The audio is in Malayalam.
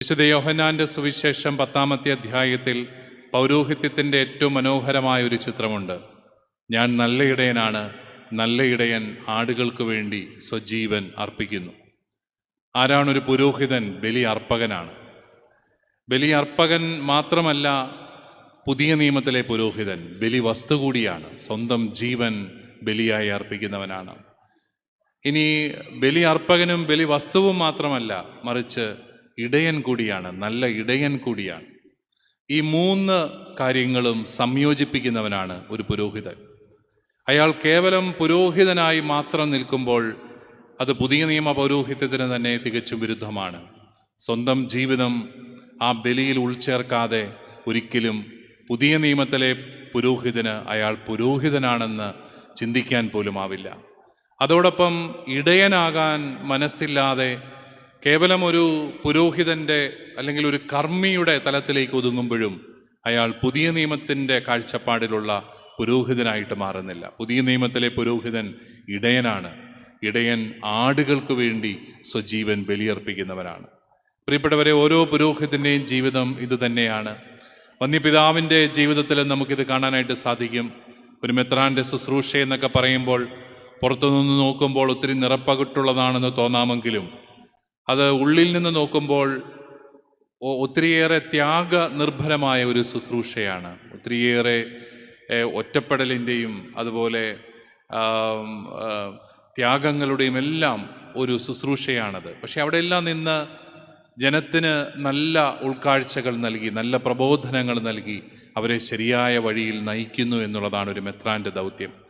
വിശുദ്ധ യോഹന്നാന്റെ സുവിശേഷം 10-ാമത്തെ അധ്യായത്തിൽ പൗരോഹിത്യത്തിൻ്റെ ഏറ്റവും മനോഹരമായ ഒരു ചിത്രമുണ്ട്. ഞാൻ നല്ല ഇടയനാണ്, നല്ല ഇടയൻ ആടുകൾക്ക് വേണ്ടി സ്വജീവൻ അർപ്പിക്കുന്നു. ആരാണൊരു പുരോഹിതൻ? ബലി അർപ്പകനാണ്. ബലി അർപ്പകൻ മാത്രമല്ല, പുതിയ നിയമത്തിലെ പുരോഹിതൻ ബലി വസ്തു കൂടിയാണ്. സ്വന്തം ജീവൻ ബലിയായി അർപ്പിക്കുന്നവനാണ്. ഇനി ബലി അർപ്പകനും ബലി വസ്തുവും മാത്രമല്ല, മറിച്ച് ഇടയൻ കൂടിയാണ്, നല്ല ഇടയൻ കൂടിയാണ്. ഈ 3 കാര്യങ്ങളും സംയോജിപ്പിക്കുന്നവനാണ് ഒരു പുരോഹിതൻ. അയാൾ കേവലം പുരോഹിതനായി മാത്രം നിൽക്കുമ്പോൾ അത് പുതിയ നിയമ പൗരോഹിത്യത്തിന് തന്നെ തികച്ചും വിരുദ്ധമാണ്. സ്വന്തം ജീവിതം ആ ബലിയിൽ ഉൾച്ചേർക്കാതെ ഒരിക്കലും പുതിയ നിയമത്തിലെ പുരോഹിതന് അയാൾ പുരോഹിതനാണെന്ന് ചിന്തിക്കാൻ പോലും ആവില്ല. അതോടൊപ്പം ഇടയനാകാൻ മനസ്സില്ലാതെ കേവലം ഒരു പുരോഹിതൻ്റെ അല്ലെങ്കിൽ ഒരു കർമ്മിയുടെ തലത്തിലേക്ക് ഒതുങ്ങുമ്പോഴും അയാൾ പുതിയ നിയമത്തിൻ്റെ കാഴ്ചപ്പാടിലുള്ള പുരോഹിതനായിട്ട് മാറുന്നില്ല. പുതിയ നിയമത്തിലെ പുരോഹിതൻ ഇടയനാണ്. ഇടയൻ ആടുകൾക്ക് വേണ്ടി സ്വജീവൻ ബലിയർപ്പിക്കുന്നവനാണ്. പ്രിയപ്പെട്ടവരെ, ഓരോ പുരോഹിതൻ്റെയും ജീവിതം ഇത് തന്നെയാണ്. വന്യപിതാവിൻ്റെ ജീവിതത്തിൽ നമുക്കിത് കാണാനായിട്ട് സാധിക്കും. ഒരു മെത്രാൻ്റെ ശുശ്രൂഷ എന്നൊക്കെ പറയുമ്പോൾ പുറത്തുനിന്ന് നോക്കുമ്പോൾ ഒത്തിരി നിറപ്പകിട്ടുള്ളതാണെന്ന് തോന്നാമെങ്കിലും അത് ഉള്ളിൽ നിന്ന് നോക്കുമ്പോൾ ഒത്തിരിയേറെ ത്യാഗനിർഭരമായ ഒരു ശുശ്രൂഷയാണ്. ഒത്തിരിയേറെ ഒറ്റപ്പെടലിൻ്റെയും അതുപോലെ ത്യാഗങ്ങളുടെയും എല്ലാം ഒരു ശുശ്രൂഷയാണത്. പക്ഷെ അവിടെയെല്ലാം നിന്ന് ജനത്തിന് നല്ല ഉൾക്കാഴ്ചകൾ നൽകി, നല്ല പ്രബോധനങ്ങൾ നൽകി അവരെ ശരിയായ വഴിയിൽ നയിക്കുന്നു എന്നുള്ളതാണ് ഒരു മെത്രാൻ്റെ ദൗത്യം.